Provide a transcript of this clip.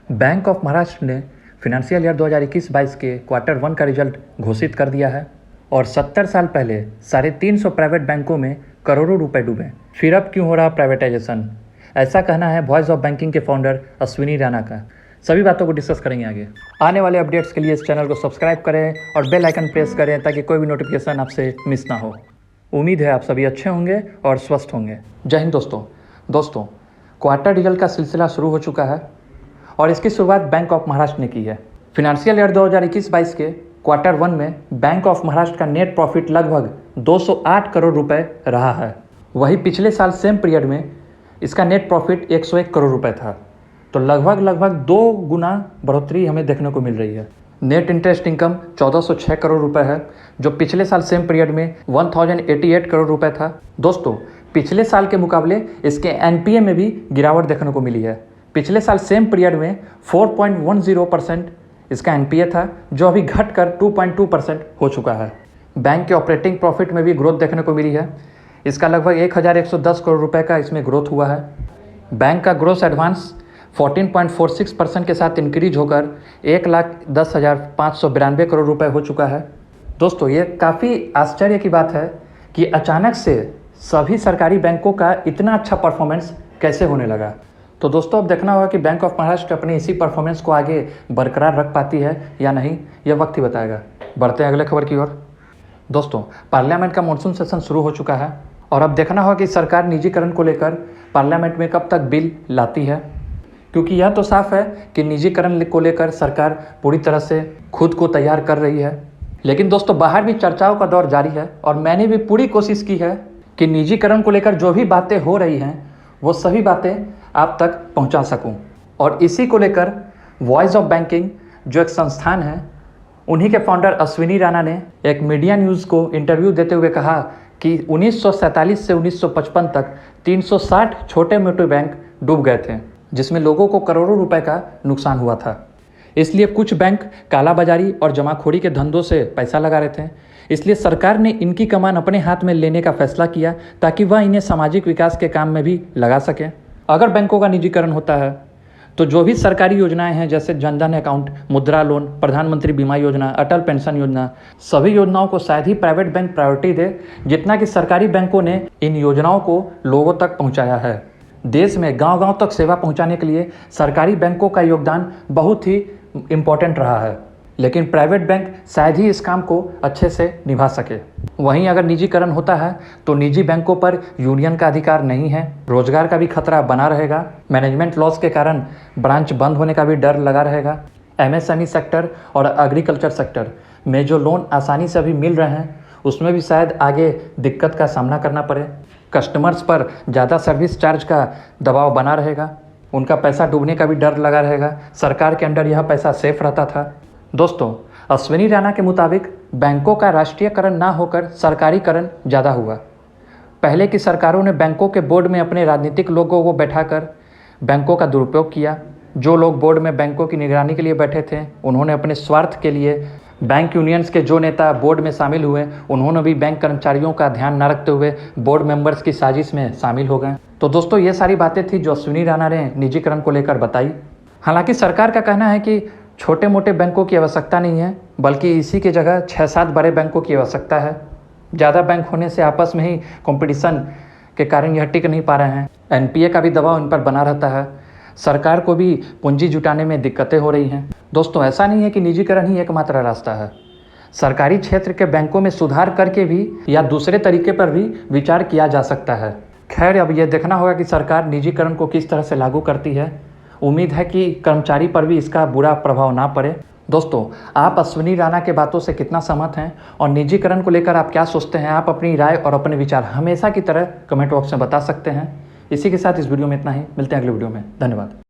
Bank of Maharashtra ने financial year 2021-22 के quarter one का रिजल्ट घोषित कर दिया है और 70 साल पहले 350 प्राइवेट बैंकों में करोड़ों रुपए डूबे। फिर अब क्यों हो रहा प्राइवेटाइजेशन, ऐसा कहना है वॉइस ऑफ बैंकिंग के फाउंडर अश्विनी राणा का। सभी बातों को डिस्कस करेंगे आगे। आने वाले अपडेट्स के लिए इस चैनल को सब्सक्राइब करें और बेल आइकन प्रेस करें ताकि कोई भी नोटिफिकेशन आपसे मिस ना हो। उम्मीद है आप सभी अच्छे होंगे और स्वस्थ होंगे। जय हिंद दोस्तों, क्वार्टर रिजल्ट का सिलसिला शुरू हो चुका है और इसकी शुरुआत बैंक ऑफ महाराष्ट्र ने की है। फिनंशियल ईयर 2021-22 के क्वार्टर वन में बैंक ऑफ महाराष्ट्र का नेट प्रॉफिट लगभग 208 करोड़ रुपए रहा है। वही पिछले साल सेम पीरियड में इसका नेट प्रॉफिट 101 करोड़ रुपए था, तो लगभग 2 गुना बढ़ोतरी हमें देखने को मिल रही है। नेट इंटरेस्ट इनकम 1406 करोड़ रुपए है, जो पिछले साल सेम पीरियड में 1088 करोड़ रुपए था। दोस्तों, पिछले साल के मुकाबले इसके एनपीए में भी गिरावट देखने को मिली है। पिछले साल सेम पीरियड में 4.10% इसका एनपीए था, जो अभी घटकर 2.2% हो चुका है। बैंक के ऑपरेटिंग प्रॉफिट में भी ग्रोथ देखने को मिली है। इसका लगभग 1110 करोड़ रुपए का इसमें ग्रोथ हुआ है। बैंक का ग्रोस एडवांस 14.46% के साथ इंक्रीज होकर 1,10,592 करोड़ रुपए हो चुका है। दोस्तों, ये काफ़ी आश्चर्य की बात है कि अचानक से सभी सरकारी बैंकों का इतना अच्छा परफॉर्मेंस कैसे होने लगा। तो दोस्तों, अब देखना होगा कि बैंक ऑफ महाराष्ट्र अपने इसी परफॉर्मेंस को आगे बरकरार रख पाती है या नहीं, यह वक्त ही बताएगा। बढ़ते हैं अगले खबर की ओर। दोस्तों, पार्लियामेंट का मॉनसून सेशन शुरू हो चुका है और अब देखना होगा कि सरकार निजीकरण को लेकर पार्लियामेंट में कब तक बिल लाती है, क्योंकि यह तो साफ है कि निजीकरण को लेकर सरकार पूरी तरह से खुद को तैयार कर रही है। लेकिन दोस्तों, बाहर भी चर्चाओं का दौर जारी है और मैंने भी पूरी कोशिश की है कि निजीकरण को लेकर जो भी बातें हो रही हैं वो सभी बातें आप तक पहुंचा सकूं। और इसी को लेकर वॉइस ऑफ बैंकिंग जो एक संस्थान है, उन्हीं के फाउंडर अश्विनी राणा ने एक मीडिया न्यूज़ को इंटरव्यू देते हुए कहा कि 1947 से 1955 तक 360 छोटे मोटे बैंक डूब गए थे, जिसमें लोगों को करोड़ों रुपए का नुकसान हुआ था। इसलिए कुछ बैंक कालाबाजारी और जमाखोरी के धंधों से पैसा लगा रहे थे। इसलिए सरकार ने इनकी कमान अपने हाथ में लेने का फैसला किया ताकि वह इन्हें सामाजिक विकास के काम में भी लगा सकें। अगर बैंकों का निजीकरण होता है तो जो भी सरकारी योजनाएं हैं, जैसे जनधन अकाउंट, मुद्रा लोन, प्रधानमंत्री बीमा योजना, अटल पेंशन योजना, सभी योजनाओं को शायद ही प्राइवेट बैंक प्रायोरिटी दे, जितना कि सरकारी बैंकों ने इन योजनाओं को लोगों तक पहुंचाया है। देश में गांव-गांव तक सेवा पहुंचाने के लिए सरकारी बैंकों का योगदान बहुत ही इम्पोर्टेंट रहा है, लेकिन प्राइवेट बैंक शायद ही इस काम को अच्छे से निभा सके। वहीं अगर निजीकरण होता है तो निजी बैंकों पर यूनियन का अधिकार नहीं है, रोजगार का भी खतरा बना रहेगा, मैनेजमेंट लॉस के कारण ब्रांच बंद होने का भी डर लगा रहेगा। एमएसएमई सेक्टर और एग्रीकल्चर सेक्टर में जो लोन आसानी से अभी मिल रहे हैं, उसमें भी शायद आगे दिक्कत का सामना करना पड़े। कस्टमर्स पर ज़्यादा सर्विस चार्ज का दबाव बना रहेगा, उनका पैसा डूबने का भी डर लगा रहेगा। सरकार के अंडर यह पैसा सेफ रहता था। दोस्तों, अश्विनी राणा के मुताबिक बैंकों का राष्ट्रीयकरण ना होकर सरकारीकरण ज़्यादा हुआ। पहले की सरकारों ने बैंकों के बोर्ड में अपने राजनीतिक लोगों को बैठाकर बैंकों का दुरुपयोग किया। जो लोग बोर्ड में बैंकों की निगरानी के लिए बैठे थे, उन्होंने अपने स्वार्थ के लिए, बैंक यूनियंस के जो नेता बोर्ड में शामिल हुए, उन्होंने भी बैंक कर्मचारियों का ध्यान न रखते हुए बोर्ड मेंबर्स की साजिश में शामिल हो गए। तो दोस्तों, ये सारी बातें थी जो अश्विनी राणा ने निजीकरण को लेकर बताई। हालांकि सरकार का कहना है कि छोटे मोटे बैंकों की आवश्यकता नहीं है, बल्कि इसी की जगह 6-7 बड़े बैंकों की आवश्यकता है। ज़्यादा बैंक होने से आपस में ही कंपटीशन के कारण यह टिक नहीं पा रहे हैं। एनपीए का भी दबाव इन पर बना रहता है। सरकार को भी पूंजी जुटाने में दिक्कतें हो रही हैं। दोस्तों, ऐसा नहीं है कि निजीकरण ही एकमात्र रास्ता है। सरकारी क्षेत्र के बैंकों में सुधार करके भी या दूसरे तरीके पर भी विचार किया जा सकता है। खैर, अब यह देखना होगा कि सरकार निजीकरण को किस तरह से लागू करती है। उम्मीद है कि कर्मचारी पर भी इसका बुरा प्रभाव ना पड़े। दोस्तों, आप अश्विनी राणा के बातों से कितना सहमत हैं और निजीकरण को लेकर आप क्या सोचते हैं? आप अपनी राय और अपने विचार हमेशा की तरह कमेंट बॉक्स में बता सकते हैं। इसी के साथ इस वीडियो में इतना ही। मिलते हैं अगले वीडियो में। धन्यवाद।